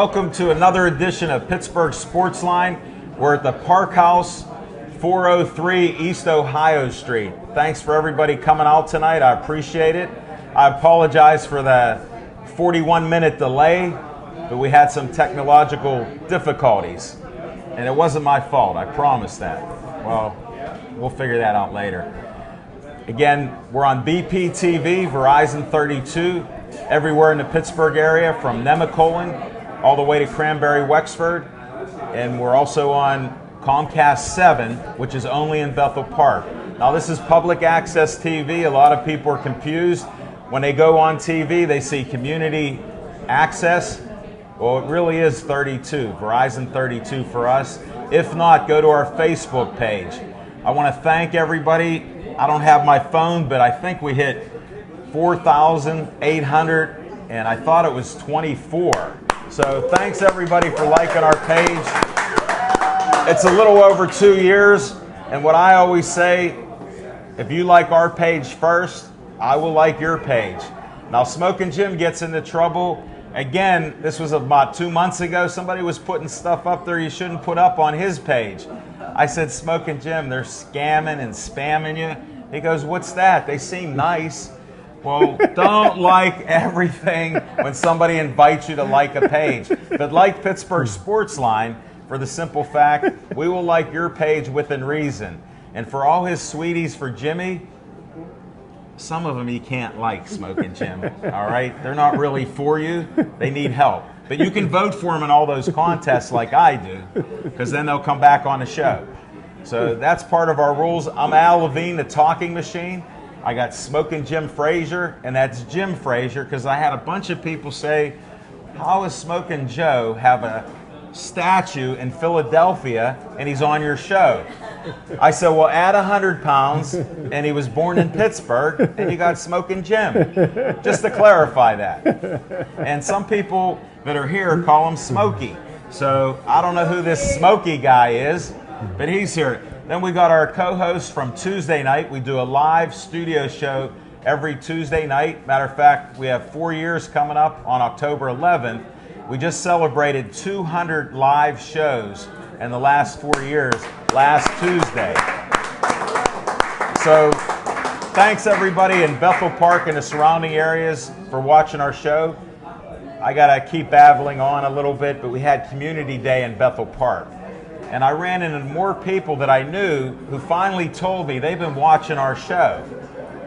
Welcome to another edition of Pittsburgh Sportsline. We're at the Park House, 403 East Ohio Street. Thanks for everybody coming out tonight. I appreciate it. I apologize for the 41-minute delay, but we had some technological difficulties. And it wasn't my fault, I promise that. Well, we'll figure that out later. Again, we're on BPTV, Verizon 32, everywhere in the Pittsburgh area, from Nemacolin all the way to Cranberry, Wexford. And we're also on Comcast 7, which is only in Bethel Park. Now, this is public access TV. A lot of people are confused. When they go on TV, they see community access. Well, it really is 32, Verizon 32 for us. If not, go to our Facebook page. I want to thank everybody. I don't have my phone, but I think we hit 4,800, and I thought it was 24. So thanks everybody for liking our page. It's a little over 2 years, and what I always say, if you like our page first, I will like your page. Now, Smokin' Jim gets into trouble. Again, this was about 2 months ago. Somebody was putting stuff up there you shouldn't put up on his page. I said, Smokin' Jim, they're scamming and spamming you. He goes, what's that? They seem nice. Well, don't like everything when somebody invites you to like a page. But like Pittsburgh Sportsline, for the simple fact, we will like your page within reason. And for all his sweeties for Jimmy, some of them you can't like, Smokin' Jim, all right? They're not really for you. They need help. But you can vote for them in all those contests like I do, because then they'll come back on the show. So that's part of our rules. I'm Al Levine, the talking machine. I got Smokin' Jim Frazier, and that's Jim Frazier, because I had a bunch of people say, how does Smokin' Joe have a statue in Philadelphia and he's on your show? I said, well, add 100 pounds, and he was born in Pittsburgh, and you got Smokin' Jim. Just to clarify that. And some people that are here call him Smokey. So I don't know who this Smokey guy is, but he's here. Then we got our co-host from Tuesday night. We do a live studio show every Tuesday night. Matter of fact, we have 4 years coming up on October 11th. We just celebrated 200 live shows in the last 4 years last Tuesday. So thanks everybody in Bethel Park and the surrounding areas for watching our show. I got to keep babbling on a little bit, but we had Community Day in Bethel Park. And I ran into more people that I knew who finally told me they've been watching our show.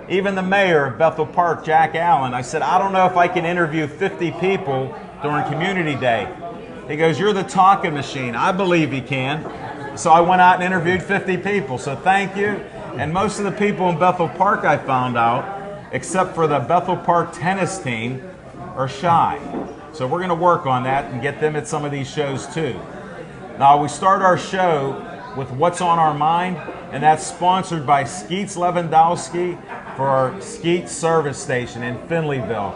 Even the mayor of Bethel Park, Jack Allen, I said, I don't know if I can interview 50 people during Community Day. He goes, you're the talking machine. I believe he can. So I went out and interviewed 50 people. So thank you. And most of the people in Bethel Park, I found out, except for the Bethel Park tennis team, are shy. So we're going to work on that and get them at some of these shows too. Now, we start our show with What's on Our Mind, and that's sponsored by Skeets Lewandowski for our Skeets service station in Finleyville.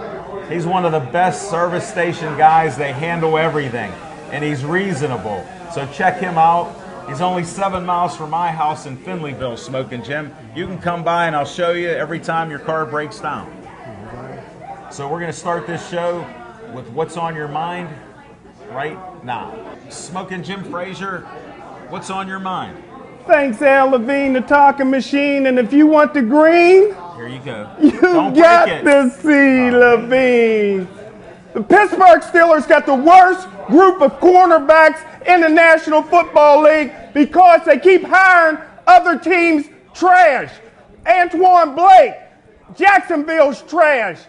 He's one of the best service station guys. They handle everything, and he's reasonable. So check him out. He's only 7 miles from my house in Finleyville, Smokin' Jim. You can come by and I'll show you every time your car breaks down. So we're going to start this show with What's on Your Mind right now. Smokin' Jim Frazier, what's on your mind? Thanks, Al Levine, the talking machine. And if you want the green, here you go. You got to see Levine. The Pittsburgh Steelers got the worst group of cornerbacks in the National Football League because they keep hiring other teams' trash. Antoine Blake, Jacksonville's trash.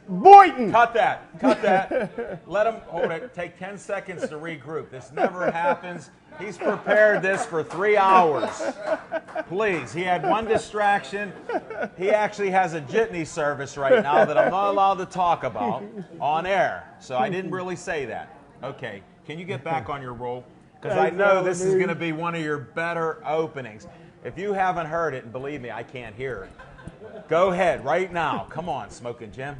Boynton. Cut that. Let him hold it. Take 10 seconds to regroup. This never happens. He's prepared this for 3 hours. Please, he had one distraction. He actually has a jitney service right now that I'm not allowed to talk about on air. So I didn't really say that. Okay, can you get back on your roll? Because I know this is going to be one of your better openings. If you haven't heard it, and believe me, I can't hear it, go ahead right now. Come on, Smokin' Jim.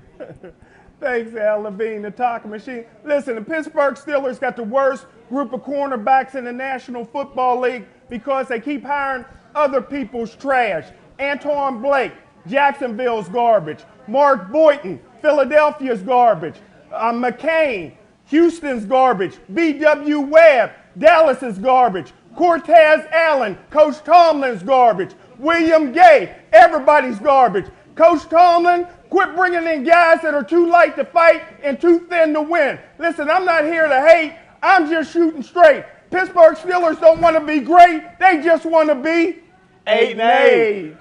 Thanks, Al Levine, the talking machine. Listen, the Pittsburgh Steelers got the worst group of cornerbacks in the National Football League because they keep hiring other people's trash. Antoine Blake, Jacksonville's garbage. Mark Boynton, Philadelphia's garbage. McCain. Houston's garbage. B.W. Webb. Dallas is garbage. Cortez Allen. Coach Tomlin's garbage. William Gay. Everybody's garbage. Coach Tomlin, quit bringing in guys that are too light to fight and too thin to win. Listen, I'm not here to hate. I'm just shooting straight. Pittsburgh Steelers don't want to be great. They just want to be 8-8.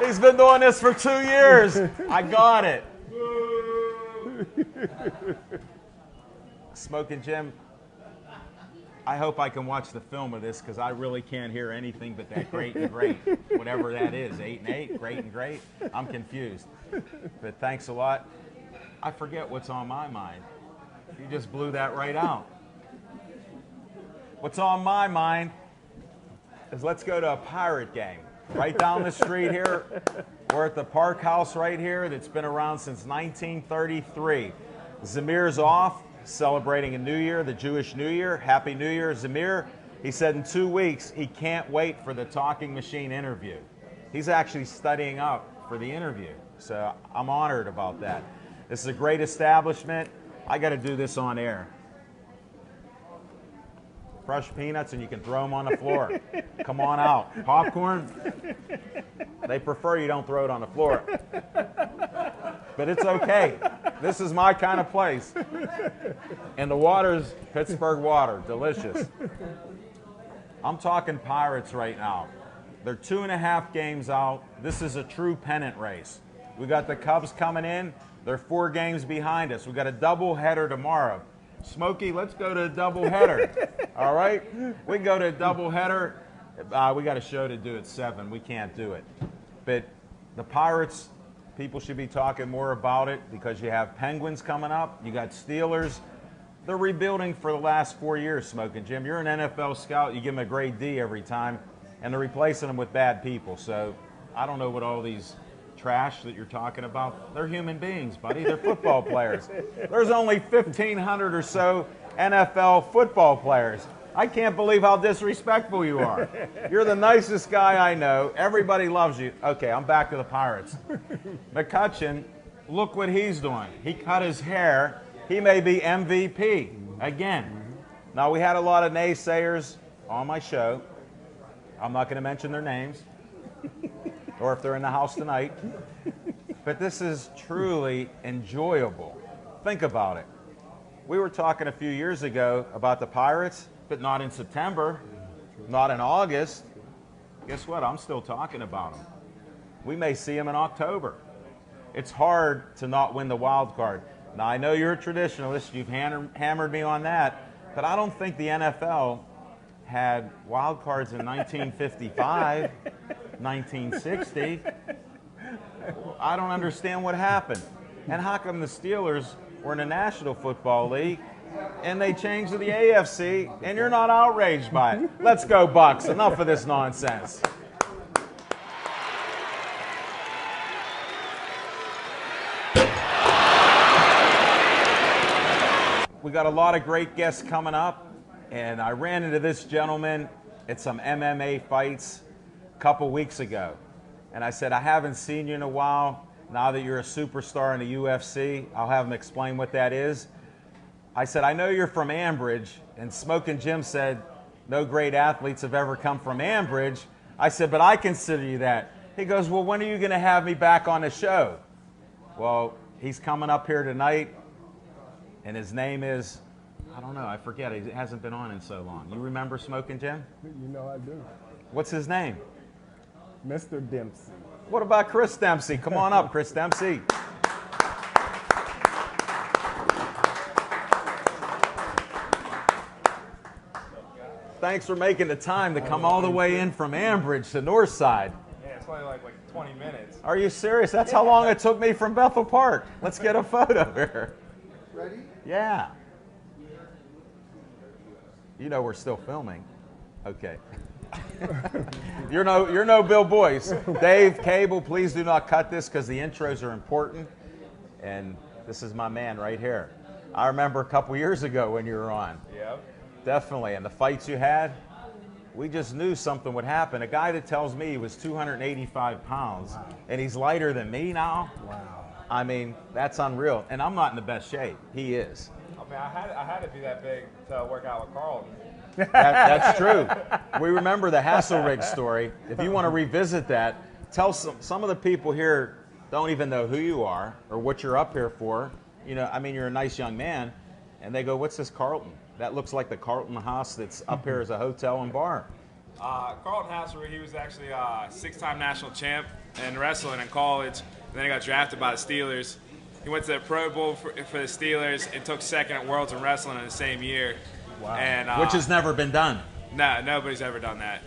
He's been doing this for 2 years. I got it. Smoking Jim, I hope I can watch the film of this because I really can't hear anything but that great and great. Whatever that is, 8-8, great and great. I'm confused. But thanks a lot. I forget what's on my mind. You just blew that right out. What's on my mind is let's go to a Pirate game. Right down the street here. We're at the Park House right here that's been around since 1933. Zamir's off, celebrating a new year, the Jewish New Year. Happy New Year, Zamir. He said in 2 weeks he can't wait for the Talking Machine interview. He's actually studying up for the interview, so I'm honored about that. This is a great establishment. I got to do this on air. Fresh peanuts and you can throw them on the floor. Come on out. Popcorn, they prefer you don't throw it on the floor. But it's okay. This is my kind of place. And the water's Pittsburgh water, delicious. I'm talking Pirates right now. They're 2.5 games out. This is a true pennant race. We got the Cubs coming in. They're 4 games behind us. We got a doubleheader tomorrow. Smokey, let's go to a doubleheader. All right? We can go to a doubleheader. We got a show to do at 7. We can't do it. But the Pirates, people should be talking more about it because you have Penguins coming up. You got Steelers. They're rebuilding for the last 4 years, Smoking Jim. You're an NFL scout. You give them a grade D every time, and they're replacing them with bad people. So I don't know what all these trash that you're talking about. They're human beings, buddy. They're football players. There's only 1,500 or so NFL football players. I can't believe how disrespectful you are. You're the nicest guy I know. Everybody loves you. Okay, I'm back to the Pirates. McCutcheon, look what he's doing. He cut his hair. He may be MVP again. Now, we had a lot of naysayers on my show. I'm not going to mention their names or if they're in the house tonight. But this is truly enjoyable. Think about it. We were talking a few years ago about the Pirates, but not in September, not in August. Guess what? I'm still talking about them. We may see them in October. It's hard to not win the wild card. Now, I know you're a traditionalist. You've hammered me on that. But I don't think the NFL had wild cards in 1955, 1960. I don't understand what happened. And how come the Steelers were in the National Football League and they changed to the AFC and you're not outraged by it? Let's go, Bucks. Enough of this nonsense. We got a lot of great guests coming up, and I ran into this gentleman at some MMA fights a couple weeks ago. And I said, I haven't seen you in a while. Now that you're a superstar in the UFC, I'll have him explain what that is. I said, I know you're from Ambridge, and Smokin' Jim said, no great athletes have ever come from Ambridge. I said, but I consider you that. He goes, well, when are you going to have me back on the show? Well, he's coming up here tonight, and his name is, I don't know, I forget. He hasn't been on in so long. You remember Smokin' Jim? You know I do. What's his name? Mr. Dempsey. What about Chris Dempsey? Come on up, Chris Dempsey. Thanks for making the time to come all the way in from Ambridge to Northside. Yeah, it's only like 20 minutes. Are you serious? That's how long it took me from Bethel Park. Let's get a photo here. Ready? Yeah. You know we're still filming. Okay. You're no Bill Boyce. Dave, Cable, please do not cut this because the intros are important. And this is my man right here. I remember a couple years ago when you were on. Yep. Definitely. And the fights you had, we just knew something would happen. A guy that tells me he was 285 pounds and he's lighter than me now. Wow. I mean, that's unreal. And I'm not in the best shape. He is. I mean, I had to be that big to work out with Carlton. That's true. We remember the Hasselrig story. If you want to revisit that, tell some of the people here don't even know who you are or what you're up here for. You know, I mean, you're a nice young man, and they go, "What's this Carlton? That looks like the Carlton House that's up here as a hotel and bar." Carlton Hasselrig, he was actually a 6-time national champ in wrestling in college, and then he got drafted by the Steelers. He went to the Pro Bowl for the Steelers and took second at Worlds in Wrestling in the same year. Wow. And, which has never been done. No, nobody's ever done that.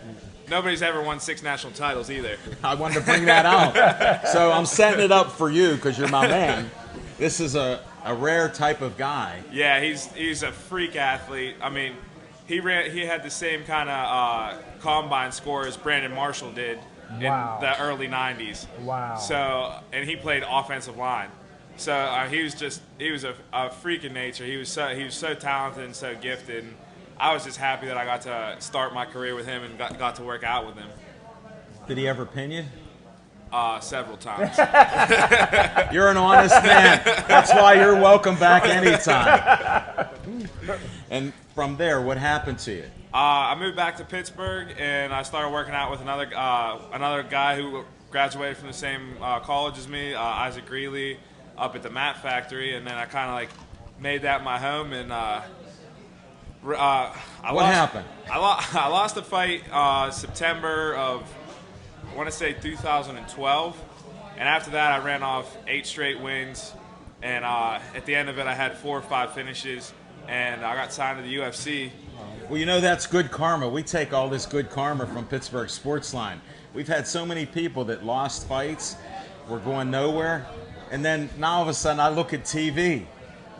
Nobody's ever won 6 national titles either. I wanted to bring that out. So I'm setting it up for you because you're my man. This is a rare type of guy. Yeah, he's a freak athlete. I mean, he had the same kind of combine score as Brandon Marshall did in the early 90s. Wow. So, and he played offensive line. So he was a freak in nature. He was so talented and so gifted. And I was just happy that I got to start my career with him and got to work out with him. Did he ever pin you? Several times. You're an honest man. That's why you're welcome back anytime. And from there, what happened to you? I moved back to Pittsburgh and I started working out with another guy who graduated from the same college as me, Isaac Greeley, up at the Mat Factory, and then I kind of like made that my home. And what happened? I lost a fight September of, I want to say 2012, and after that I ran off 8 straight wins, and at the end of it I had 4 or 5 finishes, and I got signed to the UFC. Well, you know, that's good karma. We take all this good karma from Pittsburgh Sportsline. We've had so many people that lost fights, were going nowhere, and then now all of a sudden I look at TV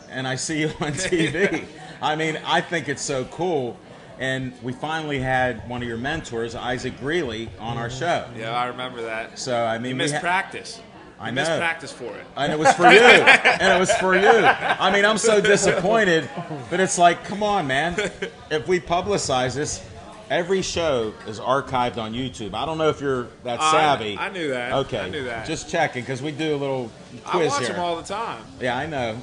and I see you on TV. I mean, I think it's so cool. And we finally had one of your mentors, Isaac Greeley, on our show. Yeah, I remember that. So, I mean, you missed practice. I know. Missed practice for it. And it was for you. And it was for you. I mean, I'm so disappointed, but it's like, come on, man. If we publicize this, every show is archived on YouTube. I don't know if you're that savvy. I knew that. Okay. I knew that. Just checking, because we do a little quiz here. I watch them all the time. Yeah, I know.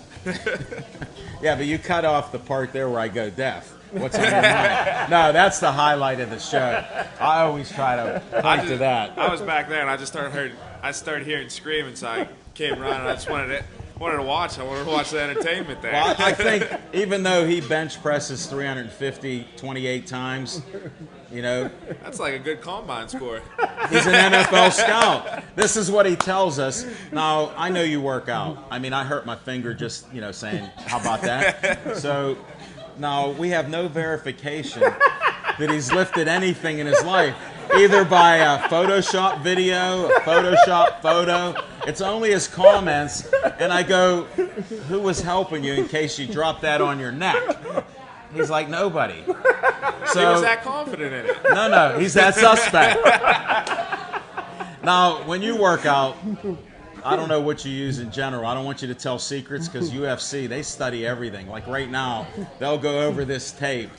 Yeah, but you cut off the part there where I go deaf. What's on your mind? No, that's the highlight of the show. I always try to point to that. I was back there and I just started hearing screaming, so I came running. I just wanted to watch. I wanted to watch the entertainment there. Well, I think even though he bench presses 350 28 times, you know, that's like a good combine score. He's an NFL scout. This is what he tells us. Now, I know you work out. I mean, I hurt my finger just, saying, how about that? So now we have no verification that he's lifted anything in his life, either by a Photoshop video, a Photoshop photo. It's only his comments, and I go, who was helping you in case you dropped that on your neck? He's like, nobody. So, he was that confident in it. No, he's that suspect. Now, when you work out, I don't know what you use in general. I don't want you to tell secrets because UFC, they study everything. Like right now, they'll go over this tape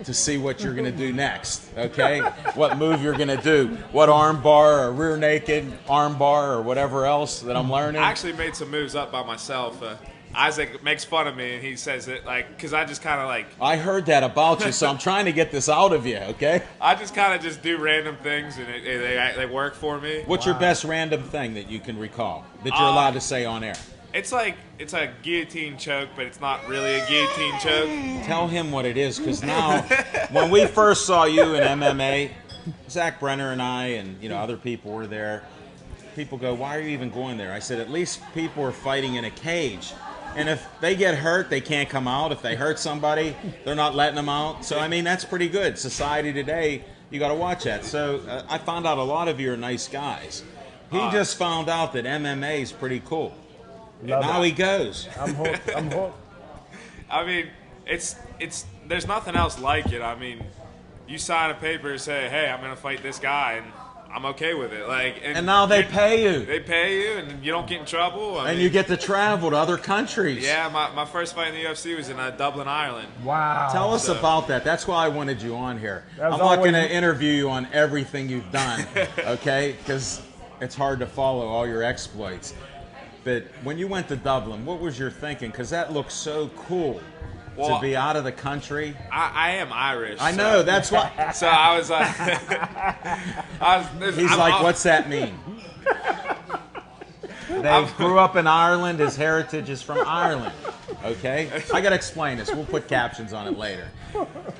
to see what you're going to do next, okay? What move you're going to do. What arm bar or rear naked arm bar or whatever else that I'm learning. I actually made some moves up by myself. Isaac makes fun of me and he says it because I just kind of I heard that about you, so I'm trying to get this out of you, okay? I just kind of just do random things and they work for me. What's your best random thing that you can recall that you're allowed to say on air? It's a guillotine choke, but it's not really a guillotine choke. Tell him what it is, because now, when we first saw you in MMA, Zach Brenner and I and other people were there. People go, why are you even going there? I said, at least people are fighting in a cage. And if they get hurt, they can't come out. If they hurt somebody, they're not letting them out. So, I mean, that's pretty good. Society today, you got to watch that. So, I found out a lot of you are nice guys. He just found out that MMA is pretty cool. Now he goes. I'm hooked. I mean, there's nothing else like it. I mean, you sign a paper and say, hey, I'm going to fight this guy, and I'm okay with it. And now they pay you. They pay you, and you don't get in trouble. I mean, you get to travel to other countries. Yeah, my first fight in the UFC was in Dublin, Ireland. Wow. Tell us about that. That's why I wanted you on here. I'm not going to interview you on everything you've done, okay? Because it's hard to follow all your exploits. But when you went to Dublin, what was your thinking? Because that looks so cool to be out of the country. I am Irish. I know, that's why. So I was like, He's like, what's that mean? They grew up in Ireland. His heritage is from Ireland. Okay? I got to explain this. We'll put captions on it later.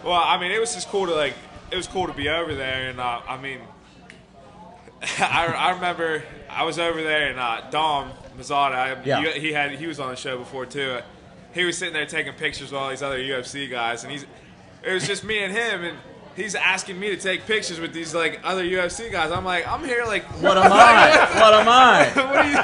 Well, I mean, it was just cool to it was cool to be over there. And I mean, I remember I was over there and Dom Mazzata, he was on the show before too. He was sitting there taking pictures with all these other UFC guys, and it was just me and him, and he's asking me to take pictures with these like other UFC guys. I'm like, I'm here like, what am I? What am I? What are you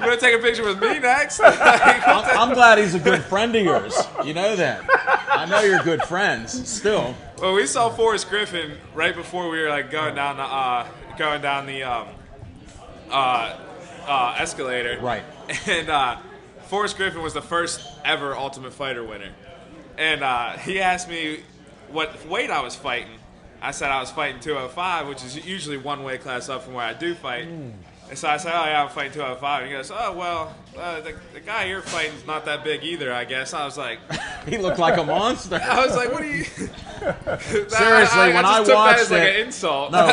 gonna take a picture with me next? I'm glad he's a good friend of yours. You know that. I know you're good friends still. Well, we saw Forrest Griffin right before we were like going down the escalator. Right. And Forrest Griffin was the first ever Ultimate Fighter winner. And he asked me what weight I was fighting. I said I was fighting 205, which is usually one weight class up from where I do fight. And so I said, oh, yeah, I'm fighting 205. And he goes, oh, well, the guy you're fighting is not that big either, I guess. I was like... He looked like a monster. I was like, what are you... Seriously, when I just took watched that as like an insult. No,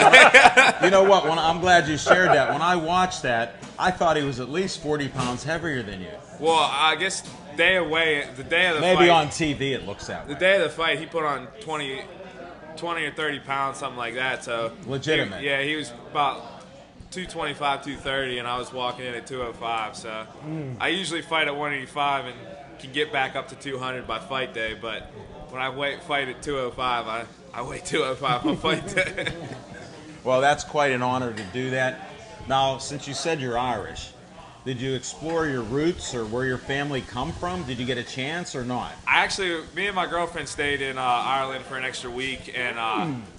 you know what? I'm glad you shared that. When I watched that, I thought he was at least 40 pounds heavier than you. Well, I guess the day of the fight... Maybe on TV it looks that way. The day of the fight, he put on 20 or 30 pounds, something like that. So legitimate. He was about 225, 230, and I was walking in at 205. So I usually fight at 185 and can get back up to 200 by fight day. But when I fight at 205, I weigh 205 on fight day. Well, that's quite an honor to do that. Now, since you said you're Irish, did you explore your roots or where your family come from? Did you get a chance or not? Me and my girlfriend stayed in Ireland for an extra week, and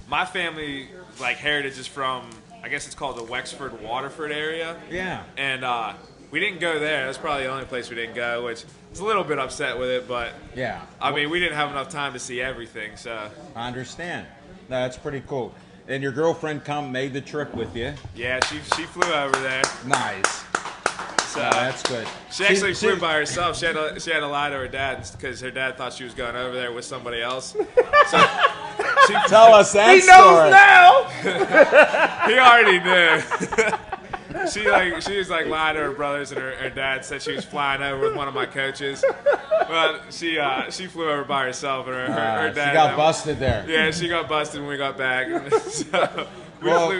my family, like, heritage is from, I guess it's called the Wexford, Waterford area. Yeah. And we didn't go there. That's probably the only place we didn't go, which I was a little bit upset with it, but yeah. I mean, we didn't have enough time to see everything, so. I understand. No, that's pretty cool. And your girlfriend made the trip with you. Yeah, she flew over there. Nice. So that's good. She actually flew by herself. She had to lie to her dad because her dad thought she was going over there with somebody else. So tell us that story. He knows now. He already knew. She was like lying to her brothers, and her dad said she was flying over with one of my coaches. But she flew over by herself, and her dad. She got busted there. Yeah, she got busted when we got back. So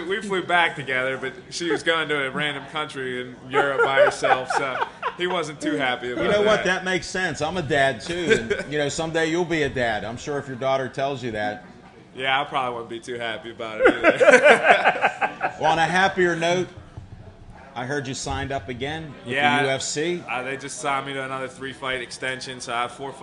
we flew back together, but she was going to a random country in Europe by herself, so he wasn't too happy about that. You know what? That makes sense. I'm a dad too, and someday you'll be a dad. I'm sure if your daughter tells you that. Yeah, I probably wouldn't be too happy about it either. Well, on a happier note, I heard you signed up again with the UFC. They just signed me to another 3-fight extension, so I have 4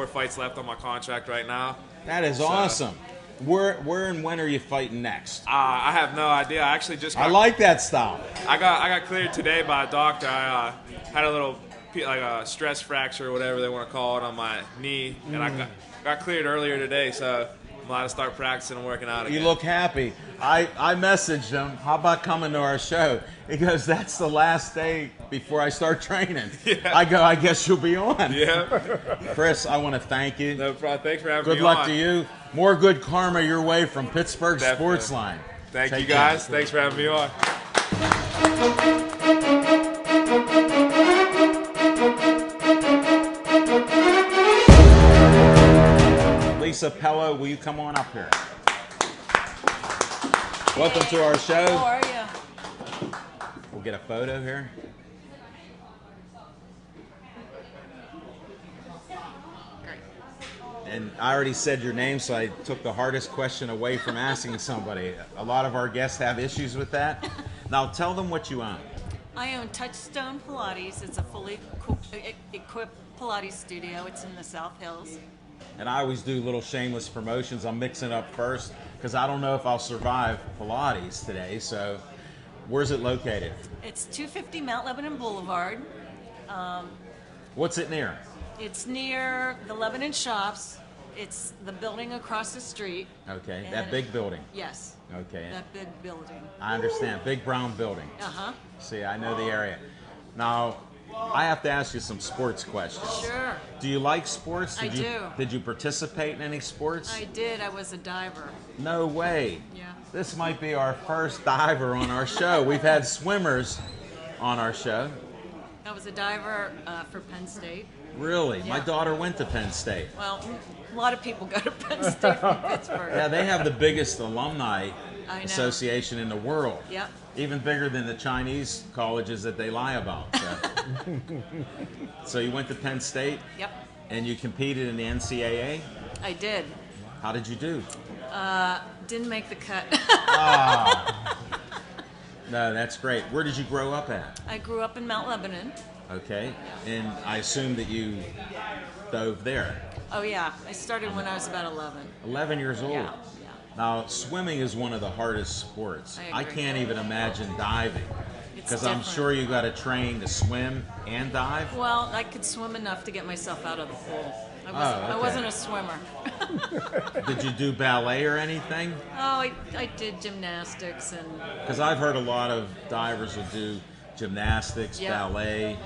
fights left on my contract right now. That is awesome. Where and when are you fighting next? I have no idea. I actually just I like that style. I got cleared today by a doctor. I had a little a stress fracture or whatever they want to call it on my knee, and I got cleared earlier today, so I'm allowed to start practicing and working out again. You look happy. I messaged him, how about coming to our show? He goes, that's the last day before I start training. Yeah. I go, I guess you'll be on. Yeah. Chris, I want to thank you. No problem. Thanks for having me on. Good luck to you. More good karma your way from Pittsburgh Sportsline. Thank you, guys. Thanks for having me on. Lisa Pello, will you come on up here? Welcome to our show. How are you? We'll get a photo here. Great. And I already said your name, so I took the hardest question away from asking somebody. A lot of our guests have issues with that. Now tell them what you own. I own Touchstone Pilates. It's a fully equipped Pilates studio. It's in the South Hills. And I always do little shameless promotions. I'm mixing up first because I don't know if I'll survive Pilates today. So where's it located? It's 250 Mount Lebanon Boulevard. What's it near? It's near the Lebanon Shops. It's the building across the street. Okay, that big building. Yes. Okay. That big building. I understand. Big brown building. Uh-huh. See, I know the area. Now, I have to ask you some sports questions. Sure. Do you like sports? I do. Did you participate in any sports? I did. I was a diver. No way. Yeah. This might be our first diver on our show. We've had swimmers on our show. I was a diver for Penn State. Really? Yeah. My daughter went to Penn State. Well, a lot of people go to Penn State from Pittsburgh. Yeah, they have the biggest alumni I know. association in the world. Yep. Even bigger than the Chinese colleges that they lie about. So, so you went to Penn State? Yep. And you competed in the NCAA? I did. How did you do? Didn't make the cut. No, that's great. Where did you grow up at? I grew up in Mount Lebanon. Okay. And I assume that you dove there. Oh yeah, I started when I was about 11. 11 years old. Yeah. Now, swimming is one of the hardest sports. I I agree. can't even imagine diving. It's Because I'm different. sure you got to train to swim and dive. Well, I could swim enough to get myself out of the pool. I okay. wasn't a swimmer. Did you do ballet or anything? Oh, I did gymnastics and Because I've heard a lot of divers will do gymnastics, Yeah. ballet,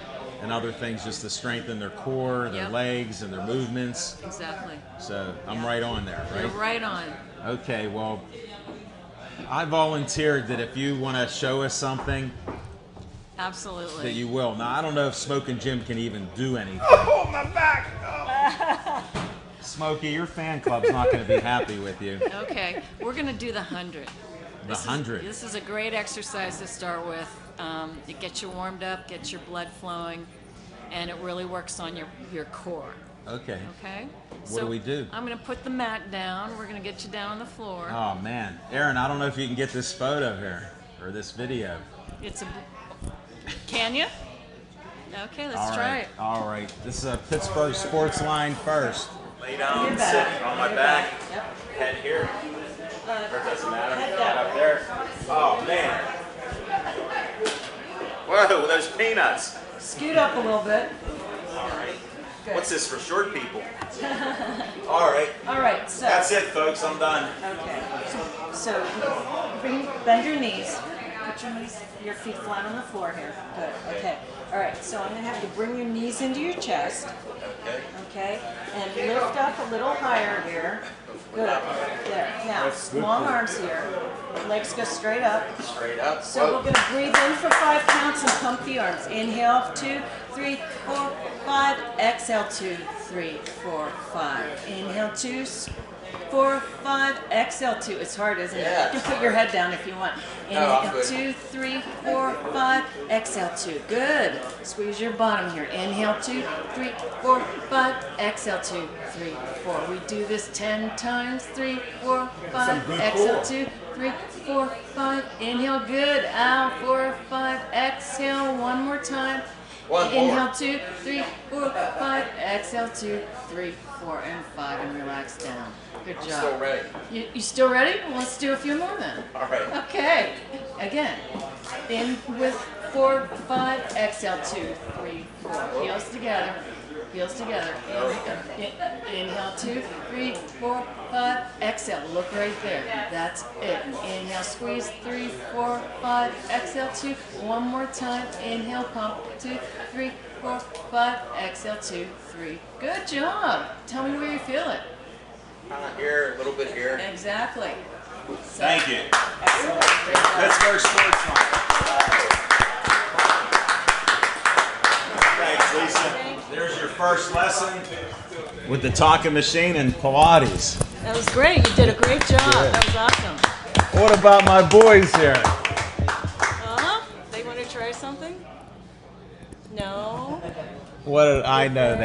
and other things just to strengthen their core, their Yep. legs, and their movements. exactly. So I'm Yeah. right on there, You're right? right on. Okay, well, I volunteered that if you want to show us something, Absolutely. that you will. Now, I don't know if Smoking Jim can even do anything. Oh, my back. Oh. Smokey, your fan club's not going to be happy with you. Okay, we're gonna do the 100. The 100. This is a great exercise to start with. It gets you warmed up, gets your blood flowing, and it really works on your core. Okay. Okay. What do we do? I'm gonna put the mat down. We're gonna get you down on the floor. Oh, man. Aaron, I don't know if you can get this photo here, or this video. It's a. Can you? Okay, let's All try right. it. All right. This is a Pittsburgh Sportsline first. Lay down, Your sit back. on my Your back. Yep. Head here. Or it doesn't matter. Head Head down. up there. Oh, man. Whoa, those peanuts. Scoot up a little bit. All right. Good. What's this, for short people? All right. All right. So. That's it, folks. I'm done. Okay. So bend your knees. Put your feet flat on the floor here. Good. Okay. All right. So I'm going to have you bring your knees into your chest. Okay. Okay. And lift up a little higher here. Good. There. Now, long arms here. Legs go straight up. Straight up. So we're going to breathe in for 5 counts and pump the arms. Inhale, 2, 3, 4, 5. Exhale, 2, 3, 4, 5. Inhale, 2, 4, 5. Exhale, 2. It's hard, isn't it? Yeah. You can put your head down if you want. I'm Inhale, good. 2, 3, 4, 5. Exhale, 2. Good. Squeeze your bottom here. Inhale, 2, 3, 4, 5. Exhale, 2, 3, 4. We do this 10 times. 3, 4, 5. Exhale, 2, 3, 4, 5. Inhale, good. Out, 4, 5. Exhale, one more time. One more. Inhale, 2, 3, 4, 5. Exhale, 2, 3, 4, and 5, and relax down. Good job. Still ready. You still ready? Well, let's do a few more then. All right. Okay. Again. In with 4, 5. Exhale, 2, 3, 4. Heels together. Heels together. Inhale, 2, 3, 4, 5. Exhale. Look right there. That's it. Inhale, squeeze. 3, 4, 5. Exhale, 2. One more time. Inhale, pump. 2, 3, 4, 5. Exhale, 2, 3. Good job. Tell me where you feel it. Here, a little bit here. Exactly. So, Thank you. excellent. Great job. Pittsburgh Sportsline. Thanks, Lisa. There's your first lesson with the talking machine and Pilates. That was great. You did a great job. That was awesome. What about my boys here? They want to try something? No. What did I know?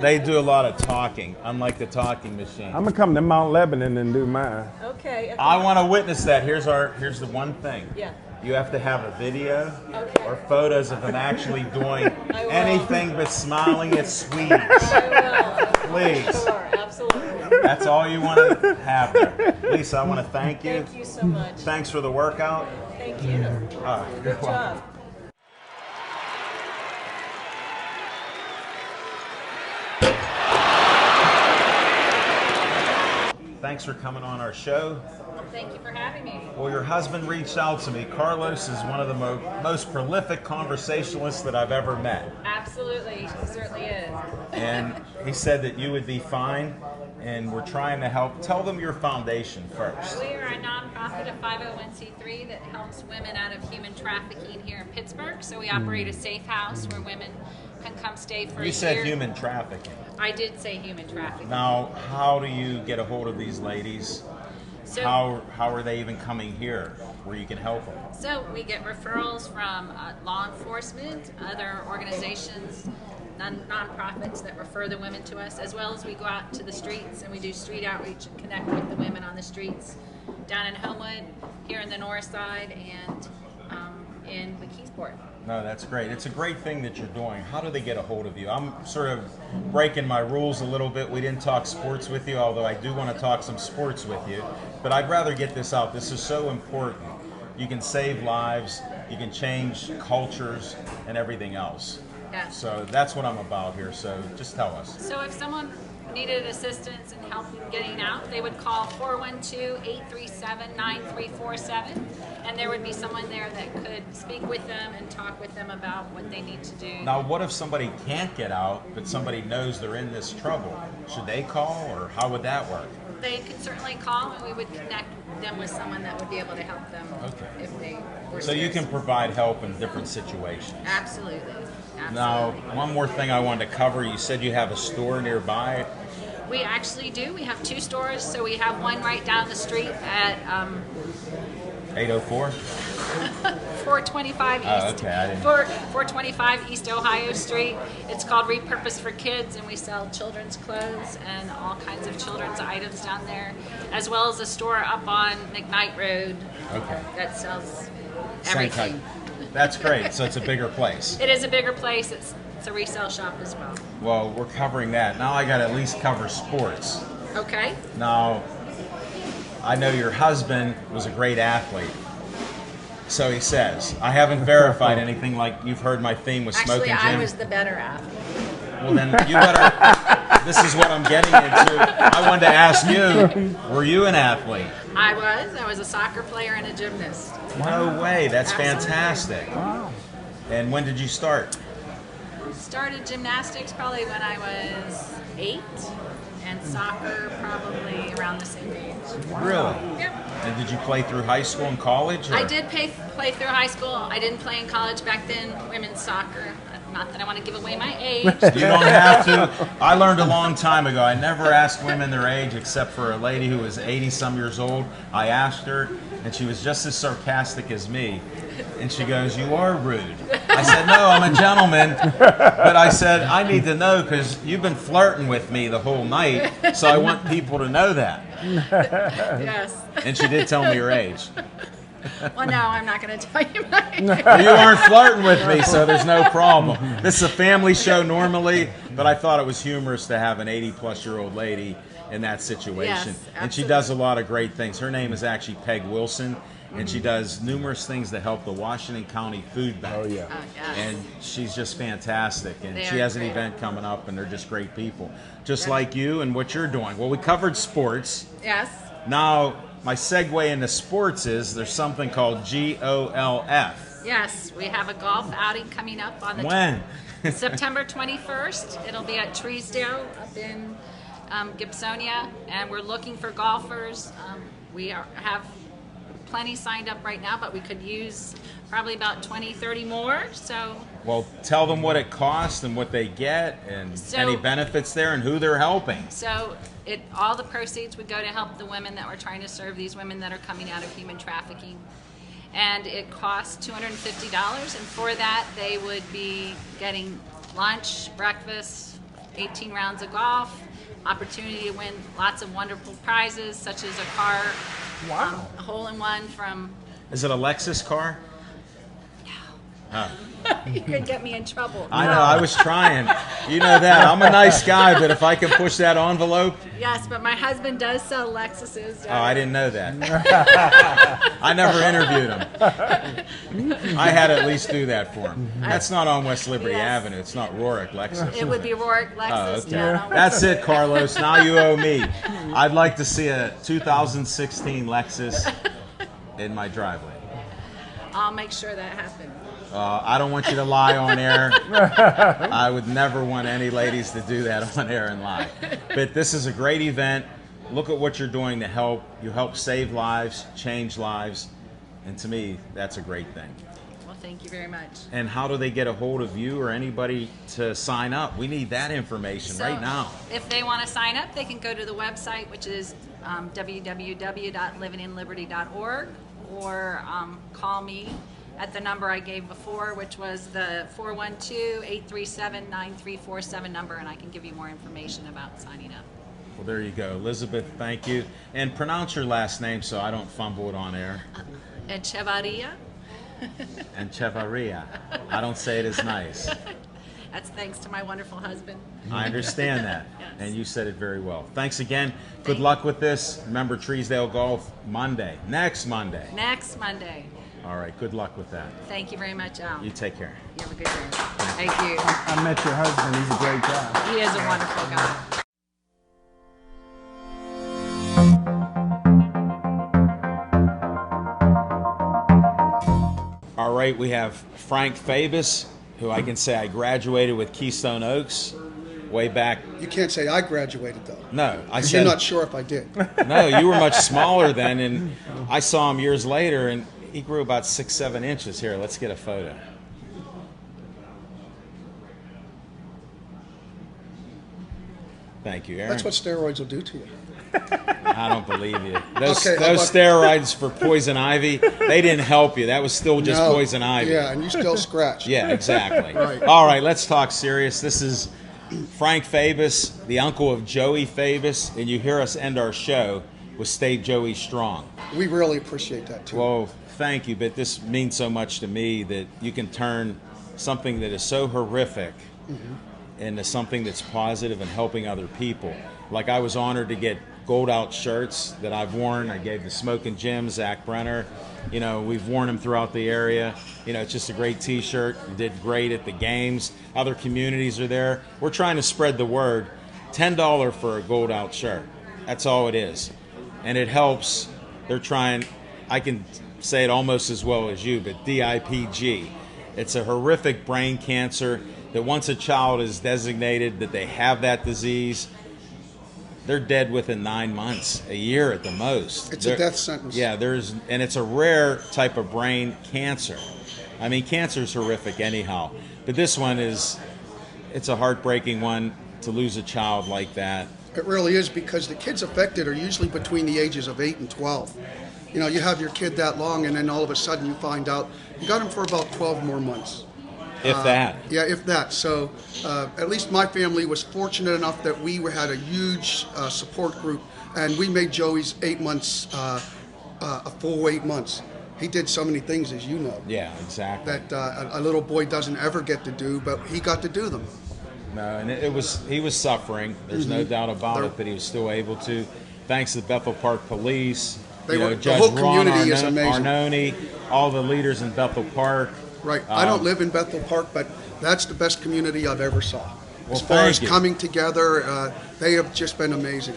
They do a lot of talking, unlike the talking machine. I'm going to come to Mount Lebanon and do mine. Okay. I want to witness that. Here's the one thing. Yeah. You have to have a video Okay. or photos of them actually doing I will. anything but smiling at Swedes. I will. Please. Sure, absolutely. That's all you want to have there. Lisa, I want to thank you. Thank you so much. Thanks for the workout. Thank you. Good job. Thanks for coming on our show. Thank you for having me. Well, your husband reached out to me. Carlos is one of the most prolific conversationalists that I've ever met. Absolutely, he certainly is. And he said that you would be fine, and we're trying to help. Tell them your foundation first. We are a nonprofit, a 501c3 that helps women out of human trafficking here in Pittsburgh. So we operate a safe house where women can come stay for a year. You said human trafficking. I did say human trafficking. Now, how do you get a hold of these ladies? So, how are they even coming here where you can help them? So we get referrals from law enforcement, other organizations, non-profits that refer the women to us, as well as we go out to the streets and we do street outreach and connect with the women on the streets down in Homewood, here in the north side, and in McKeesport. No, that's great. It's a great thing that you're doing. How do they get a hold of you? I'm sort of breaking my rules a little bit. We didn't talk sports with you, although I do want to talk some sports with you. But I'd rather get this out. This is so important. You can save lives, you can change cultures and everything else. Yeah. So that's what I'm about here. So just tell us. So if someone needed assistance and help in getting out, they would call 412-837-9347, and there would be someone there that could speak with them and talk with them about what they need to do. Now, what if somebody can't get out, but somebody knows they're in this trouble? Should they call, or how would that work? They could certainly call, and we would connect them with someone that would be able to help them if they were So you serious. can provide help in different situations. Absolutely. Now, Absolutely. one more thing I wanted to cover. You said you have a store nearby. We actually do. We have two stores. So we have one right down the street at 804? 425 East. Oh, okay, I didn't- 425 East Ohio Street. It's called Repurpose for Kids, and we sell children's clothes and all kinds of children's items down there, as well as a store up on McKnight Road Okay. that sells Same everything. type. That's great. So it's a bigger place. It is a bigger place. It's a resale shop as well. Well, we're covering that. Now I got to at least cover sports. Okay. Now, I know your husband was a great athlete. So he says. I haven't verified anything, like you've heard my theme with Actually, Smoking I Jim. was the better athlete. Well, then you better. This is what I'm getting into. I wanted to ask you, were you an athlete? I was a soccer player and a gymnast. No way. That's Absolutely. fantastic. Wow. And when did you start? Started gymnastics probably when I was 8, and soccer probably around the same age. Really? Yep. And did you play through high school and college? Or? I did play through high school. I didn't play in college back then, women's soccer. Not that I want to give away my age. You don't have to. I learned a long time ago. I never asked women their age except for a lady who was 80-some years old. I asked her, and she was just as sarcastic as me. And she goes, "You are rude." I said, "No, I'm a gentleman." But I said, "I need to know because you've been flirting with me the whole night, so I want people to know that." Yes. And she did tell me her age. Well, no, I'm not going to tell you my age. Well, you aren't flirting with me, so there's no problem. This is a family show normally, but I thought it was humorous to have an 80-plus-year-old lady in that situation. Yes, and she does a lot of great things. Her name is actually Peg Wilson, and she does numerous things to help the Washington County Food Bank. Oh, yeah. Oh, yes. And she's just fantastic. And They she are has an great. event coming up, and they're just great people. Just Yeah. like you and what you're doing. Well, we covered sports. Yes. Now, my segue into sports is there's something called GOLF. Yes, we have a golf outing coming up on the When? September 21st. It'll be at Treesdale up in Gibsonia, and we're looking for golfers. We have plenty signed up right now, but we could use probably about 20, 30 more. So Well, tell them what it costs and what they get and any benefits there and who they're helping. all the proceeds would go to help the women that we're trying to serve, these women that are coming out of human trafficking. And it costs $250, and for that they would be getting lunch, breakfast, 18 rounds of golf, opportunity to win lots of wonderful prizes such as a car, a hole-in-one from Is it a Lexus car? You could get me in trouble. I know, I was trying. You know that. I'm a nice guy, but if I can push that envelope. Yes, but my husband does sell Lexuses. Oh, I didn't know that. I never interviewed him. I had to at least do that for him. That's not on West Liberty Avenue. It's not Rourke Lexus. It would be Rourke Lexus. Oh, okay. Yeah. That's it, Carlos. Now you owe me. I'd like to see a 2016 Lexus in my driveway. I'll make sure that happens. I don't want you to lie on air. I would never want any ladies to do that on air and lie. But this is a great event. Look at what you're doing to help. You help save lives, change lives. And to me, that's a great thing. Well, thank you very much. And how do they get a hold of you or anybody to sign up? We need that information right now. If they want to sign up, they can go to the website, which is www.livinginliberty.org, or call me at the number I gave before, which was the 412-837-9347 number, and I can give you more information about signing up. Well, there you go. Elizabeth, thank you. And pronounce your last name so I don't fumble it on air. Echevarria. And Chevaria. I don't say it as nice. That's thanks to my wonderful husband. I understand that. Yes. And you said it very well. Thanks again. Good luck with this. Remember, Treesdale Golf, Monday. Next Monday. Next Monday. All right. Good luck with that. Thank you very much, Al. You take care. You have a good day. Thank you. I met your husband. He's a great guy. He is a wonderful guy. All right. We have Frank Favis, who I can say I graduated with Keystone Oaks way back. You can't say I graduated, though. No, I 'Cause said. you're not sure if I did. No, you were much smaller then, and I saw him years later, and he grew about 6-7 inches. Here, let's get a photo. Thank you, Aaron. That's what steroids will do to you. I don't believe you. Those Okay, how about- steroids for poison ivy, they didn't help you. That was still just No. poison ivy. Yeah, and you still scratch. Yeah, exactly. Right. All right, let's talk serious. This is Frank Favis, the uncle of Joey Favis, and you hear us end our show with Stay Joey Strong. We really appreciate that, too. Well, thank you, but this means so much to me that you can turn something that is so horrific into something that's positive and helping other people. Like, I was honored to get gold out shirts that I've worn. I gave the Smoking Jim, Zach Brenner. You know, we've worn them throughout the area. You know, it's just a great t-shirt. You did great at the games. Other communities are there. We're trying to spread the word. $10 for a gold out shirt. That's all it is. And it helps. They're trying, I can say it almost as well as you, but DIPG. It's a horrific brain cancer that once a child is designated that they have that disease, they're dead within 9 months, a year at the most. It's a death sentence. Yeah, and it's a rare type of brain cancer. I mean, cancer is horrific anyhow, but this one it's a heartbreaking one to lose a child like that. It really is, because the kids affected are usually between the ages of 8 and 12. You know, you have your kid that long, and then all of a sudden you find out you got him for about 12 more months. If that. Yeah, if that. So at least my family was fortunate enough that we had a huge support group, and we made Joey's 8 months a full 8 months. He did so many things, as you know, Yeah, exactly. that a little boy doesn't ever get to do, but he got to do them. No, and he was suffering. There's no doubt about it, but he was still able to. Thanks to the Bethel Park Police, The Judge whole Ron community is amazing. Arnone, all the leaders in Bethel Park. Right. I don't live in Bethel Park, but that's the best community I've ever saw. As far thank as you. coming together, they have just been amazing.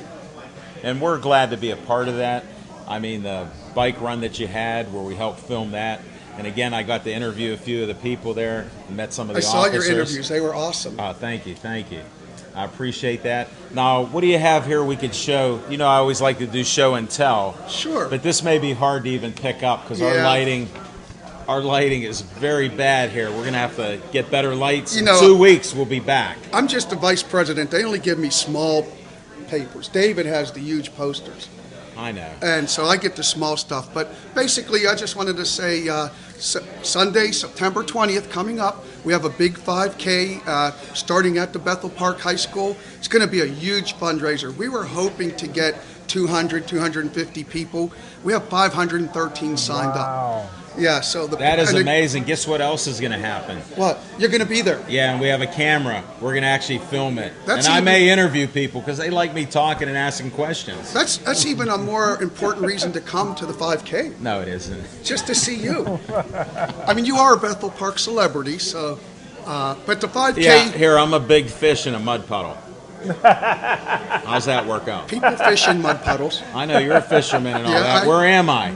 And we're glad to be a part of that. I mean, the bike run that you had where we helped film that. And again, I got to interview a few of the people there and met some of the I saw officers. your interviews. They were awesome. Thank you. I appreciate that. Now, what do you have here we could show? You know, I always like to do show and tell. Sure. But this may be hard to even pick up because Yeah. our lighting is very bad here. We're going to have to get better lights. You know, In 2 weeks, we'll be back. I'm just the vice president. They only give me small papers. David has the huge posters. I know. And so I get the small stuff. But basically, I just wanted to say Sunday, September 20th, coming up, we have a big 5K starting at the Bethel Park High School. It's going to be a huge fundraiser. We were hoping to get 200, 250 people. We have 513 signed up. Yeah, so that is amazing. Guess what else is going to happen? What? You're going to be there. Yeah, and we have a camera. We're going to actually film it. That's and I may interview people because they like me talking and asking questions. That's even a more important reason to come to the 5K. No, it isn't. Just to see you. I mean, you are a Bethel Park celebrity, so. But the 5K. Yeah, here, I'm a big fish in a mud puddle. How's that work out? People fish in mud puddles. I know you're a fisherman and all that. Where am I?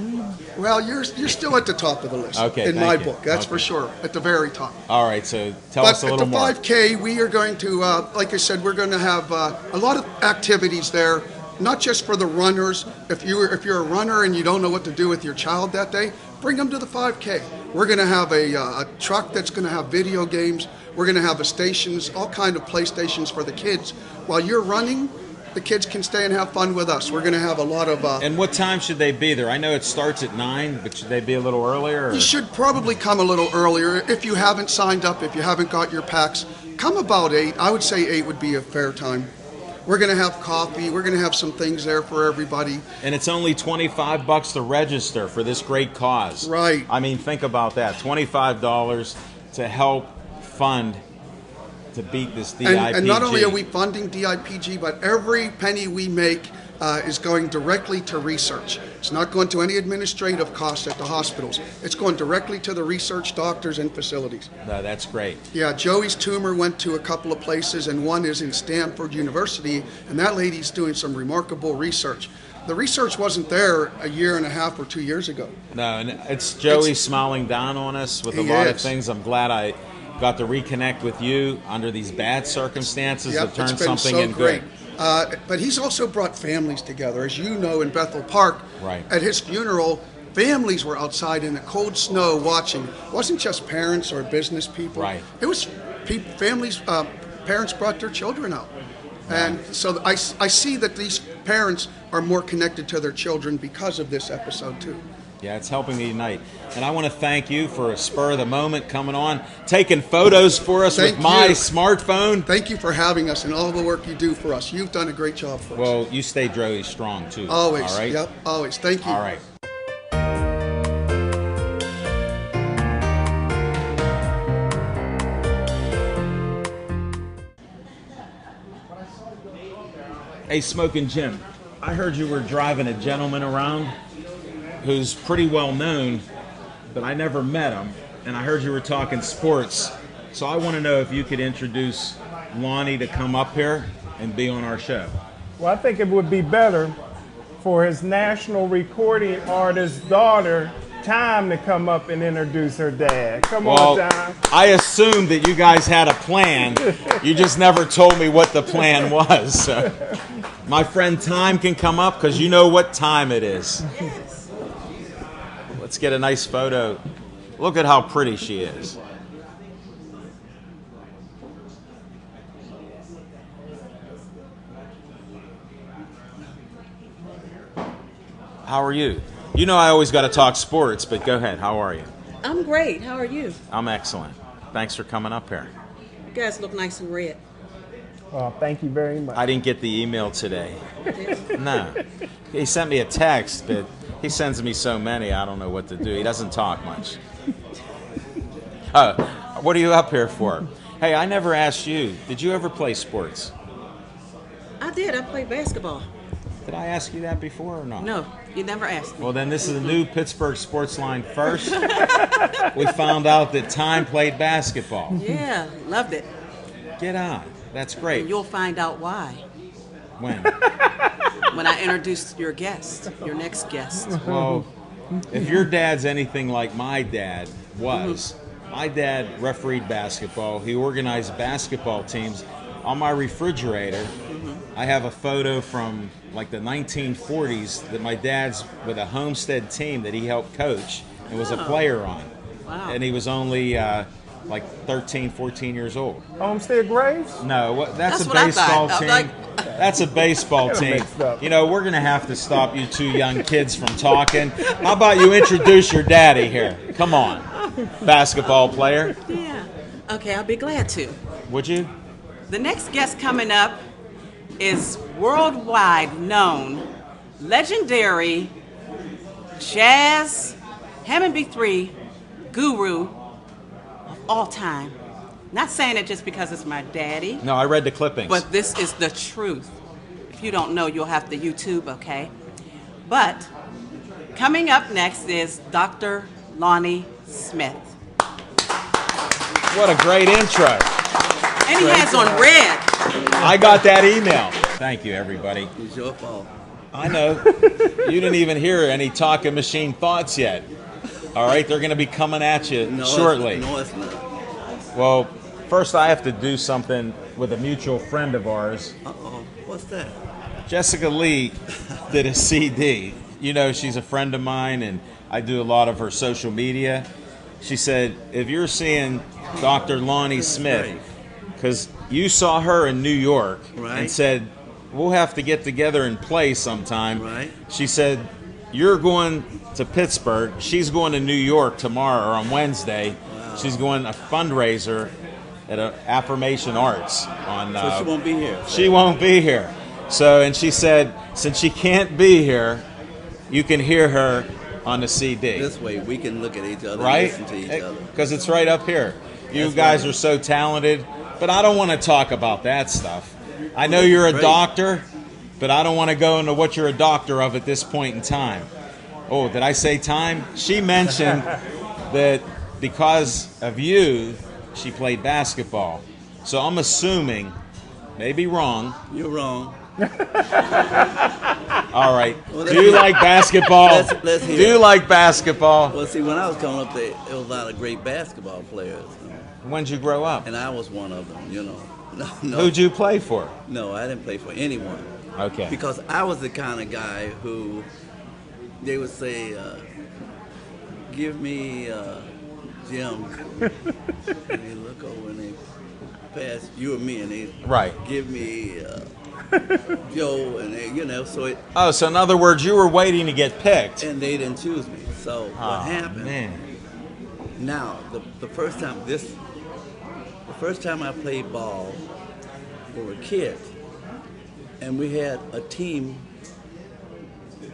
Well, you're still at the top of the list. Okay, in my book, that's for sure, at the very top. All right, so tell us a little more. But at the 5K, we are going to, like I said, we're going to have a lot of activities there, not just for the runners. If you're a runner and you don't know what to do with your child that day, bring them to the 5K. We're going to have a truck that's going to have video games. We're going to have stations, all kind of PlayStations for the kids. While you're running, the kids can stay and have fun with us. We're going to have a lot of... and what time should they be there? I know it starts at 9, but should they be a little earlier? Or? You should probably come a little earlier. If you haven't signed up, if you haven't got your packs, come about 8. I would say 8 would be a fair time. We're going to have coffee. We're going to have some things there for everybody. And it's only $25 to register for this great cause. Right. I mean, think about that. $25 to help fund to beat this DIPG. And not only are we funding DIPG, but every penny we make is going directly to research. It's not going to any administrative costs at the hospitals. It's going directly to the research doctors and facilities. No, that's great. Yeah, Joey's tumor went to a couple of places, and one is in Stanford University, and that lady's doing some remarkable research. The research wasn't there a year and a half or 2 years ago. No, and it's Joey smiling down on us with a lot of things. I'm glad I got to reconnect with you under these bad circumstances to turn something in good. But he's also brought families together. As you know, in Bethel Park, right. At his funeral, families were outside in the cold snow watching. It wasn't just parents or business people. Right. It was families, parents brought their children out. And so I see that these parents are more connected to their children because of this episode, too. Yeah, it's helping to unite. And I want to thank you for a spur of the moment coming on, taking photos for us with my smartphone. Thank you for having us and all the work you do for us. You've done a great job for us. Well, you stay Joey strong, too. Always. All right? Yep, always. Thank you. All right. Hey, Smoking Jim, I heard you were driving a gentleman around who's pretty well known, but I never met him, and I heard you were talking sports. So I want to know if you could introduce Lonnie to come up here and be on our show. Well, I think it would be better for his national recording artist daughter, Time, to come up and introduce her dad. Come on, Time. I assumed that you guys had a plan. You just never told me what the plan was. So. My friend Time can come up because you know what time it is. Let's get a nice photo. Look at how pretty she is. How are you? You know I always got to talk sports, but go ahead. How are you? I'm great. How are you? I'm excellent. Thanks for coming up here. You guys look nice and red. Well, thank you very much. I didn't get the email today. No. He sent me a text, but he sends me so many, I don't know what to do. He doesn't talk much. What are you up here for? Hey, I never asked you. Did you ever play sports? I did. I played basketball. Did I ask you that before or not? No, you never asked me. Well, then this is a new Pittsburgh Sportsline first. We found out that Time played basketball. Yeah, loved it. Get on. That's great. And you'll find out why. When? When I introduce your guest, your next guest. Well, if your dad's anything like my dad was, my dad refereed basketball. He organized basketball teams. On my refrigerator, I have a photo from like the 1940s that my dad's with a Homestead team that he helped coach and was a player on. Wow. And he was only like 13, 14 years old. Homestead Graves? No, that's a what I baseball thought. team. That's a baseball team. mixed up. You know, we're going to have to stop you two young kids from talking. How about you introduce your daddy here? Come on, basketball player. Yeah. Okay, I'll be glad to. Would you? The next guest coming up is worldwide known legendary jazz Hammond B3 guru of all time. Not saying it just because it's my daddy. No, I read the clippings. But this is the truth. If you don't know, you'll have to YouTube, okay? But coming up next is Dr. Lonnie Smith. What a great intro. And he has on red. I got that email. Thank you, everybody. It's your fault. I know. You didn't even hear any talking machine thoughts yet. All right, they're going to be coming at you shortly. No, it's not. Well, first I have to do something with a mutual friend of ours. Uh-oh. What's that? Jessica Lee did a CD. You know, she's a friend of mine, and I do a lot of her social media. She said, if you're seeing Dr. Lonnie Smith, because you saw her in New York and said, we'll have to get together and play sometime. Right. She said, you're going to Pittsburgh. She's going to New York tomorrow or on Wednesday. Wow. She's going a fundraiser at Affirmation Arts. So she won't be here. She won't be here. So, and she said, since she can't be here, you can hear her on the CD. This way we can look at each other right? and listen to each other. Because it's right up here. You guys are so talented, but I don't want to talk about that stuff. I know you're a doctor, but I don't want to go into what you're a doctor of at this point in time. Oh, did I say time? She mentioned that because of you, she played basketball. So I'm assuming, maybe wrong. You're wrong. All right. Well, do you like basketball? Let's hear. Do you like basketball? Well, see, when I was coming up there was a lot of great basketball players. When'd you grow up? And I was one of them, you know. No. Who'd you play for? No, I didn't play for anyone. Okay. Because I was the kind of guy who they would say, give me Jim. And they look over and they pass you or me and they give me Joe and they, you know, so it. Oh, so in other words, you were waiting to get picked. And they didn't choose me. So what happened? Man. Now, the first time I played ball, we were kids, and we had a team.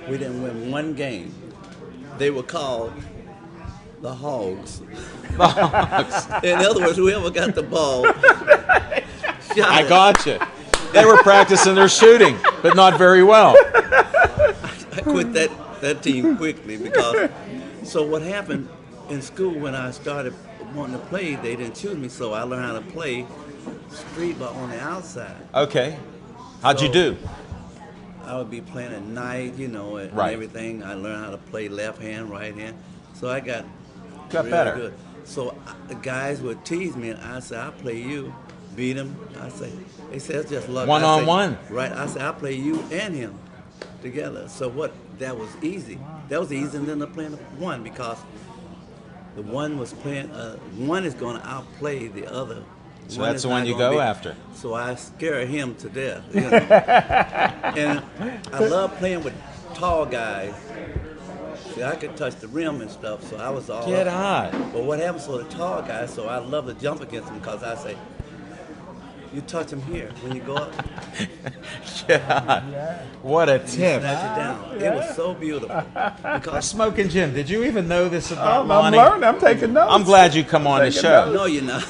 We didn't win one game. They were called the Hogs. The Hogs. In other words, whoever got the ball shot I it. got you. They were practicing their shooting, but not very well. I quit that team quickly because. So what happened in school when I started wanting to play, they didn't choose me, so I learned how to play street ball on the outside. Okay. How'd you do? I would be playing at night, you know, and everything. I learned how to play left hand, right hand. So I got really better. Good. So the guys would tease me, and I said, I'll play you, beat him. They said, it's just luck. One-on-one. Right. I said, I'll play you and him together. So that was easy. That was easier than playing one because the one was playing, one is going to outplay the other. So that's the one you go after. So I scare him to death. You know? And I love playing with tall guys. See, I could touch the rim and stuff, so I was all Get up. hot. But what happens to the tall guys, so I love to jump against them because I say, you touch them here when you go up. Yeah. What a tip. Snatch it down. It was so beautiful. Because Smoking Jim, did you even know this about I'm Lonnie? learning. I'm taking notes. I'm glad you come on the show. no, you're not.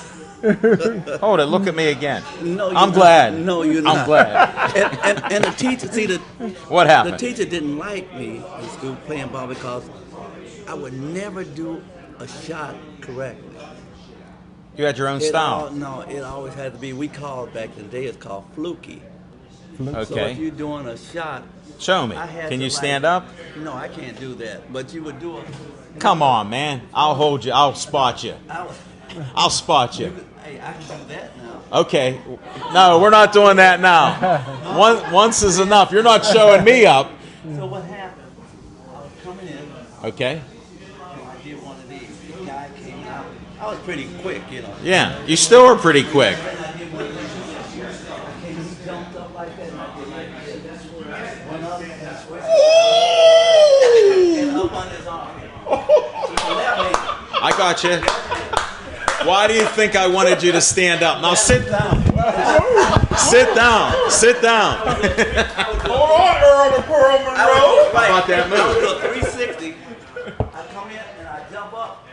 Hold it. Look at me again. No, you're I'm glad. Not. No, you're not. I'm glad. And the teacher, What happened? The teacher didn't like me in school playing ball because I would never do a shot correctly. You had your own style. No, it always had to be. We called back in the day. It's called fluky. Okay. So if you're doing a shot, show me. Can you stand up? No, I can't do that. But you would do it. Come on, man. I'll hold you. I'll spot you. I'll spot you. Hey, I can do that now. Okay. No, we're not doing that now. Once is enough. You're not showing me up. So what happened? I was coming in. Okay. I did one of these. The guy came out. I was pretty quick, you know. Yeah, you still are pretty quick. And I did one of these. He jumped up like that. And I did like this. Went up and switched. And up on his arm. I got you. Why do you think I wanted you to stand up? Now sit down. Sit down. Sit down. Hold on, Earl. world of Pearl Monroe. Right. How about that move? I would do a 360. I come in and I jump up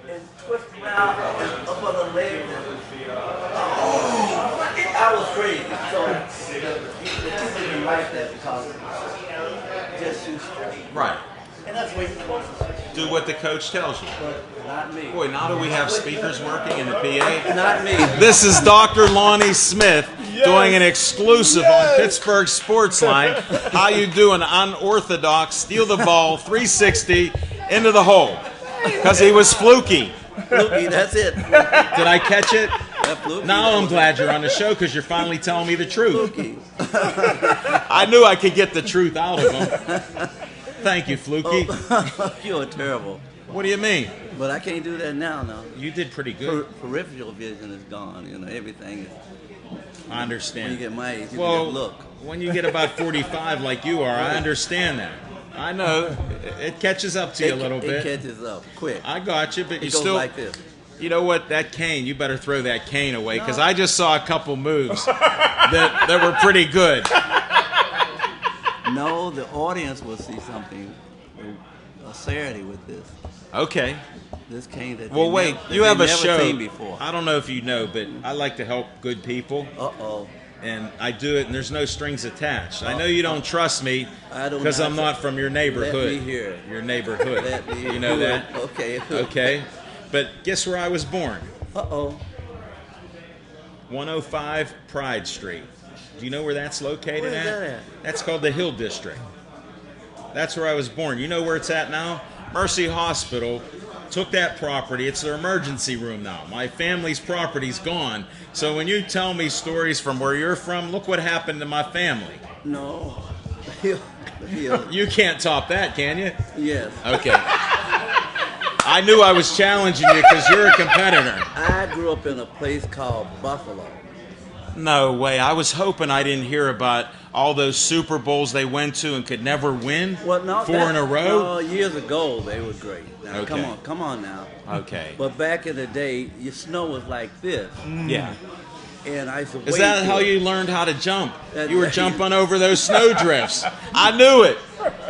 and twist around and up on the leg. I was crazy. So the people didn't like that because just shoot straight. Right. And that's what you're supposed to Do what the coach tells you. But not me. Boy, now that we have speakers working in the PA. Not me. This is Dr. Lonnie Smith doing an exclusive on Pittsburgh Sportsline. How you doing? Unorthodox, steal the ball, 360 into the hole. Because he was fluky. Fluky, that's it. Did I catch it? That fluky, Now that I'm was glad you're on the show because you're finally telling me the truth. Fluky. I knew I could get the truth out of him. Thank you, Fluky. You're terrible. What do you mean? But I can't do that now. You did pretty good. Peripheral vision is gone. You know, everything is. I understand. When you get my age, you Well, can just look. when you get about 45 like you are, I understand that. I know. It catches up to you a little bit. It catches up quick. I got you, but you It goes still. like this. You know what? That cane, you better throw that cane away because I just saw a couple moves that were pretty good. No, the audience will see something, a Saturday with this. Okay. This cane that Well, they wait. never, You that have they a never show. seen before. I don't know if you know, but I like to help good people. Uh-oh. And I do it, and there's no strings attached. I know you don't trust me I don't because I'm know. not from your neighborhood. Let me hear it. Your neighborhood. Let me You know do that? it. Okay. Okay. But guess where I was born? Uh-oh. 105 Pride Street. Do you know where that's located Where is that at? That's called the Hill District. That's where I was born. You know where it's at now? Mercy Hospital took that property. It's their emergency room now. My family's property's gone. So when you tell me stories from where you're from, look what happened to my family. No. You can't top that, can you? Yes. Okay. I knew I was challenging you because you're a competitor. I grew up in a place called Buffalo. No way. I was hoping I didn't hear about all those Super Bowls they went to and could never win. Well, no, Four in a row? No, years ago they were great. Now, Okay. come on now. Okay. But back in the day, your snow was like this, Yeah. and I used to Is wade that through how it. you learned how to jump? That- You were jumping over those snow drifts. I knew it.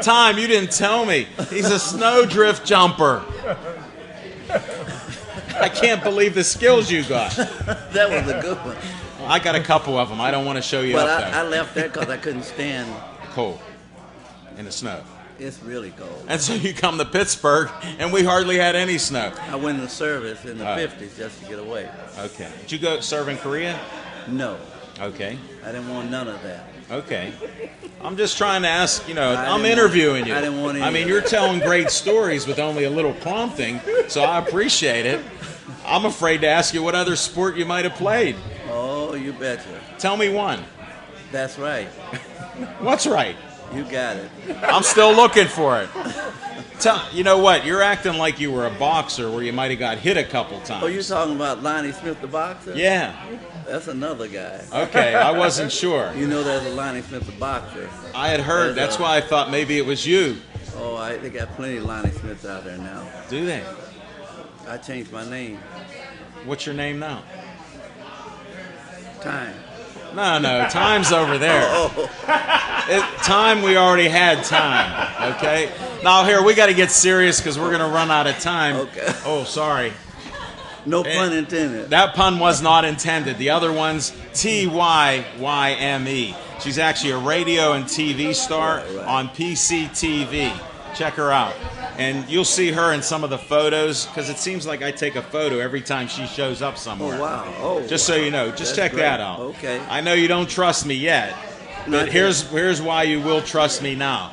Time, you didn't tell me. He's a snow drift jumper. I can't believe the skills you got. That was a good one. I got a couple of them. I don't want to show you But up I though. left that because I couldn't stand. Cold. In the snow. It's really cold. And so you come to Pittsburgh, and we hardly had any snow. I went into service in the Oh. 50s just to get away. Okay. Did you go serve in Korea? No, Okay. I didn't want none of that. Okay. I'm just trying to ask, I I'm didn't interviewing want- you. I didn't want any I mean, of you're that. telling great stories with only a little prompting, so I appreciate it. I'm afraid to ask you what other sport you might have played. Oh, you betcha. Tell me one. That's right. What's right? You got it. I'm still looking for it. You know what? You're acting like you were a boxer where you might have got hit a couple times. Oh, you talking about Lonnie Smith, the boxer? Yeah. That's another guy. Okay, I wasn't sure. You know there's a Lonnie Smith, the boxer. I had heard. That's why I thought maybe it was you. Oh, they got plenty of Lonnie Smiths out there now. Do they? I changed my name. What's your name now? Time. No, time's over there. Time, we already had time, okay? Now, here, we got to get serious because we're going to run out of time. Okay. Oh, sorry. No pun intended. That pun was not intended. The other one's Tyyme. She's actually a radio and TV star on PCTV. Check her out. And you'll see her in some of the photos because it seems like I take a photo every time she shows up somewhere. Oh, wow. Oh, Just so you know. Just that's check great. that out. Okay. I know you don't trust me yet, but Not here's why you will trust me now.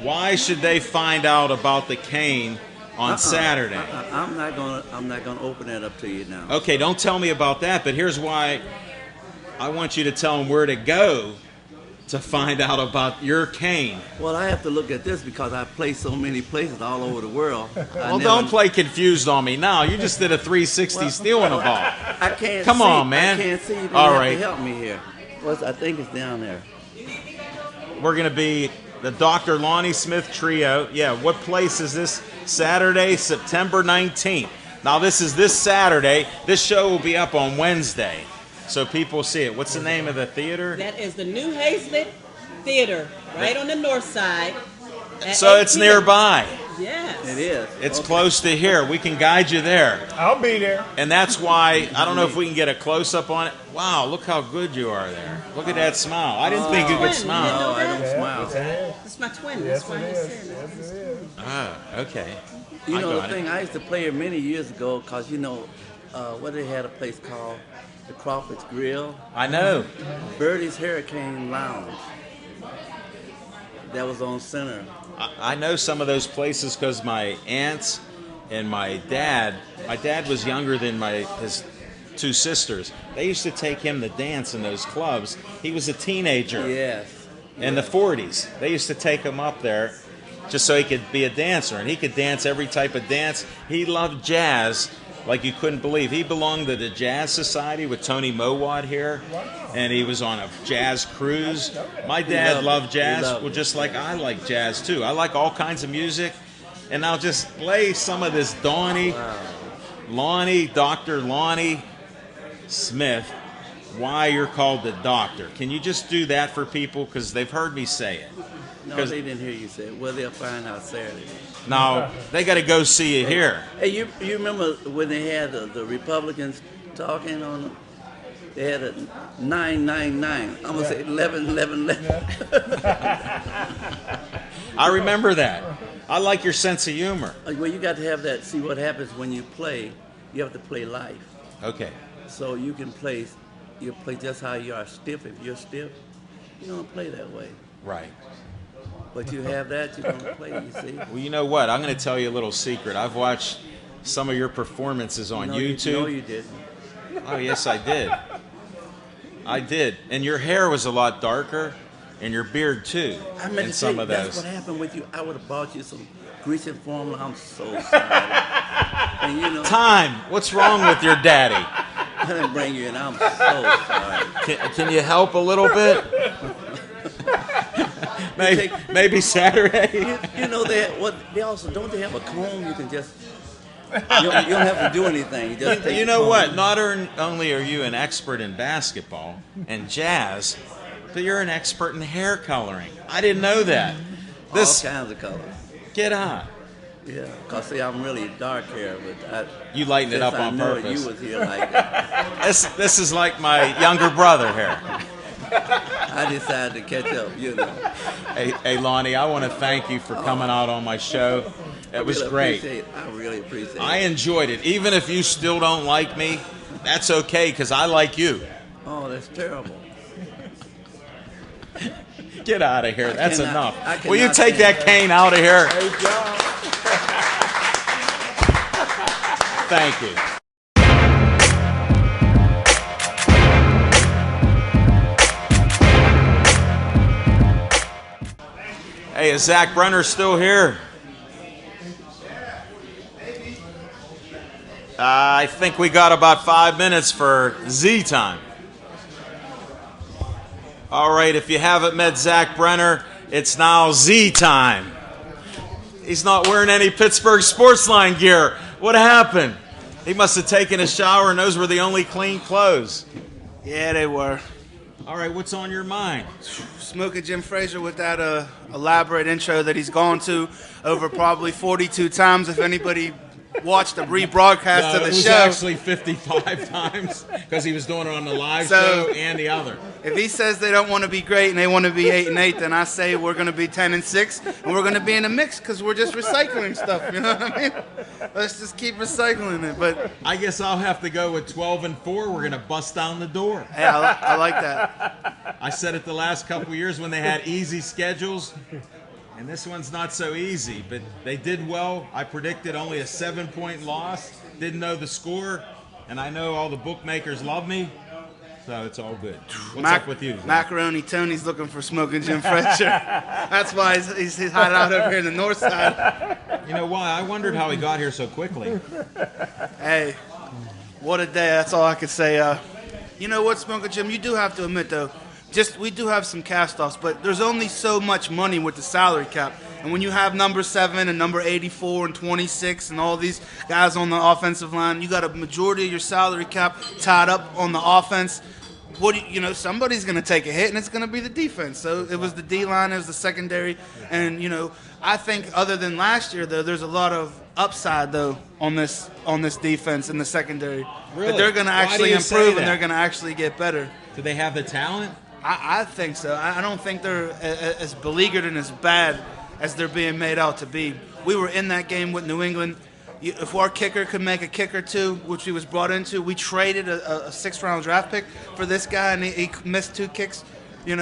Why should they find out about the cane on Saturday? I'm not gonna open that up to you now. Okay, don't tell me about that, but here's why I want you to tell them where to go to find out about your cane. Well, I have to look at this because I play so many places all over the world. Well, don't play confused on me now. You just did a 360 stealing a ball. I can't. Come see. on, man. I can't see. You All have right. to help me here. I think it's down there. We're going to be the Dr. Lonnie Smith Trio. Yeah, what place is this? Saturday, September 19th. Now, this is this Saturday. This show will be up on Wednesday, so people see it. What's the name of the theater? That is the New Hazlet Theater right on the north side. So it's nearby. Yes. It is. It's close to here. We can guide you there. I'll be there. And that's why, I don't know if we can get a close-up on it. Wow, look how good you are there. Look at that smile. I didn't think you could smile. No, I don't smile. It's my twin. That's why he said it. Ah, okay. You I know, the got it. thing, I used to play it many years ago because, you know, what they had a place called the Crawford's Grill, I know. Birdie's Hurricane Lounge. That was on Center. I know some of those places because my aunts and my dad was younger than his two sisters. They used to take him to dance in those clubs. He was a teenager Yes. in the 40s. They used to take him up there just so he could be a dancer, and he could dance every type of dance. He loved jazz like you couldn't believe. He belonged to the Jazz Society with Tony Mowat here, and he was on a jazz cruise. My dad loved jazz, well, just like I like jazz too. I like all kinds of music, and I'll just play some of this Dr. Lonnie Smith, why you're called the doctor. Can you just do that for people, because they've heard me say it? No, they didn't hear you say it. Well, they'll find out Saturday. No, they got to go see you here. Hey, you remember when they had the Republicans talking on? They had a 999. I'm gonna say 11. I remember that. I like your sense of humor. Well, you got to have that. See what happens when you play. You have to play life. Okay. So you can play. You play just how you are. Stiff. If you're stiff, you don't play that way. Right. But you have that, you don't play. You see. Well, you know what? I'm going to tell you a little secret. I've watched some of your performances on YouTube. No, you didn't. Oh, yes, I did. I did. And your hair was a lot darker, and your beard too. I meant in to some say, of that's those. what happened with you. I would have bought you some greasing formula. I'm so sorry. And you know, Time. What's wrong with your daddy? I didn't bring you in. I'm so sorry. Can you help a little bit? Maybe Saturday. You know they also don't they have a comb you can just you don't have to do anything. You just take You the know comb. what? Not only are you an expert in basketball and jazz, but you're an expert in hair coloring. I didn't know that. All This kinds of colors. get on. Yeah, cause see, I'm really dark hair, but You lighten it up on purpose. You was here like that. This is like my younger brother here. I decided to catch up. You know. Hey, Lonnie, I want to thank you for coming out on my show. It was great. I really appreciate it. I enjoyed it. Even if you still don't like me, that's okay, because I like you. Oh, that's terrible. Get out of here. That's cannot- I enough. Will you cannot take stand that cane out of here? Thank you. Hey, is Zach Brenner still here? I think we got about 5 minutes for Z time. All right, if you haven't met Zach Brenner, it's now Z time. He's not wearing any Pittsburgh Sportsline gear. What happened? He must have taken a shower and those were the only clean clothes. Yeah, they were. All right, what's on your mind? Smoking Jim Frazier with that elaborate intro that he's gone to over probably 42 times. If anybody watched the rebroadcast of the it was show. actually 55 times because he was doing it on the live show and the other. If he says they don't want to be great and they want to be 8-8, then I say we're going to be 10-6 and we're going to be in a mix because we're just recycling stuff. You know what I mean? Let's just keep recycling it. But I guess I'll have to go with 12-4. We're going to bust down the door. hey, I like that. I said it the last couple of years when they had easy schedules. And this one's not so easy, but they did well. I predicted only a 7-point loss. Didn't know the score, and I know all the bookmakers love me, so it's all good. What's up with you, Zach? Macaroni Tony's looking for Smoking Jim Frazier. That's why he's hiding out over here in the north side. You know why? I wondered how he got here so quickly. Hey, what a day. That's all I can say. You know what, Smoking Jim? You do have to admit, though, we do have some cast-offs, but there's only so much money with the salary cap. And when you have number 7 and number 84 and 26 and all these guys on the offensive line, you got a majority of your salary cap tied up on the offense. somebody's going to take a hit, and it's going to be the defense. So it was the D-line, it was the secondary. And, I think other than last year, though, there's a lot of upside, though, on this defense in the secondary. Really? That they're going to Why do actually you say improve, and that? they're going to actually get better. Do they have the talent? I think so. I don't think they're as beleaguered and as bad as they're being made out to be. We were in that game with New England. If our kicker could make a kick or two, which he was brought into, we traded a 6th-round draft pick for this guy, and he missed 2 kicks, in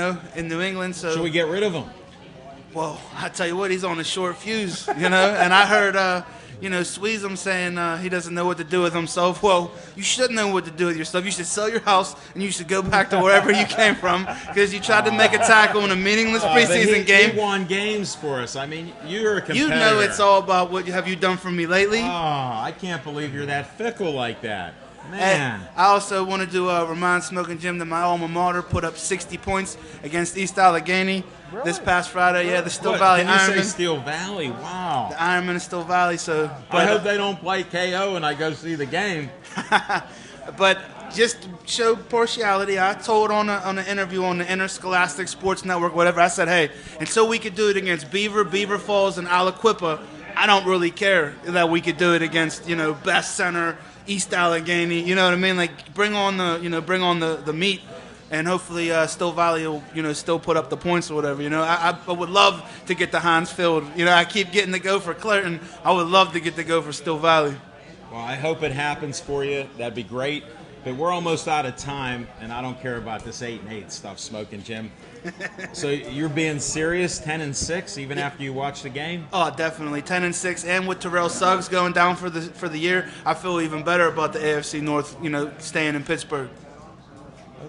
New England. So Should we get rid of him? Well, I tell you what, he's on a short fuse, And I heard, Sweezum saying he doesn't know what to do with himself. Well, you should know what to do with yourself. You should sell your house, and you should go back to wherever you came from, because you tried to make a tackle in a meaningless preseason game. He won games for us. I mean, you're a competitor. You know it's all about what have you done for me lately. Oh, I can't believe you're that fickle like that. Man. And I also wanted to remind Smoking Jim that my alma mater put up 60 points against East Allegheny this past Friday. Yeah, the Still Valley Ironmen. Ironmen. You say Steel Valley? Wow. The Ironmen of Still Valley. So I hope they don't play KO and I go see the game. But just to show partiality, I told on an interview on the Interscholastic Sports Network, whatever, I said, hey, until we could do it against Beaver Falls, and Aliquippa, I don't really care that we could do it against, Best Center, East Allegheny, you know what I mean? Like, bring on the meat, and hopefully Still Valley will, still put up the points or whatever, I would love to get the Heinz Field. I keep getting to go for Clayton. I would love to get to go for Still Valley. Well, I hope it happens for you. That'd be great. But we're almost out of time, and I don't care about this 8-8 stuff, Smoking Jim. So you're being serious, 10-6, even after you watch the game? Oh, definitely 10-6, and with Terrell Suggs going down for the year, I feel even better about the AFC North, staying in Pittsburgh.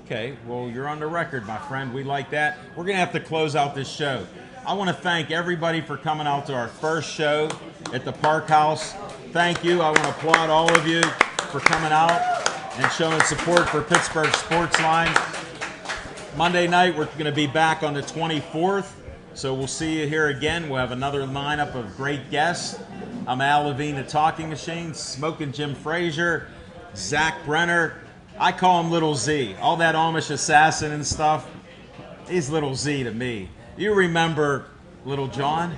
Okay, well, you're on the record, my friend. We like that. We're going to have to close out this show. I want to thank everybody for coming out to our first show at the Park House. Thank you. I want to applaud all of you for coming out and showing support for Pittsburgh Sportsline. Monday night, we're going to be back on the 24th, so we'll see you here again. We'll have another lineup of great guests. I'm Al Levine, the Talking Machine, Smoking Jim Frazier, Zach Brenner. I call him Little Z. All that Amish assassin and stuff, he's Little Z to me. You remember Little John?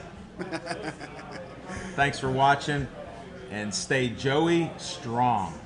Thanks for watching, and stay Joey strong.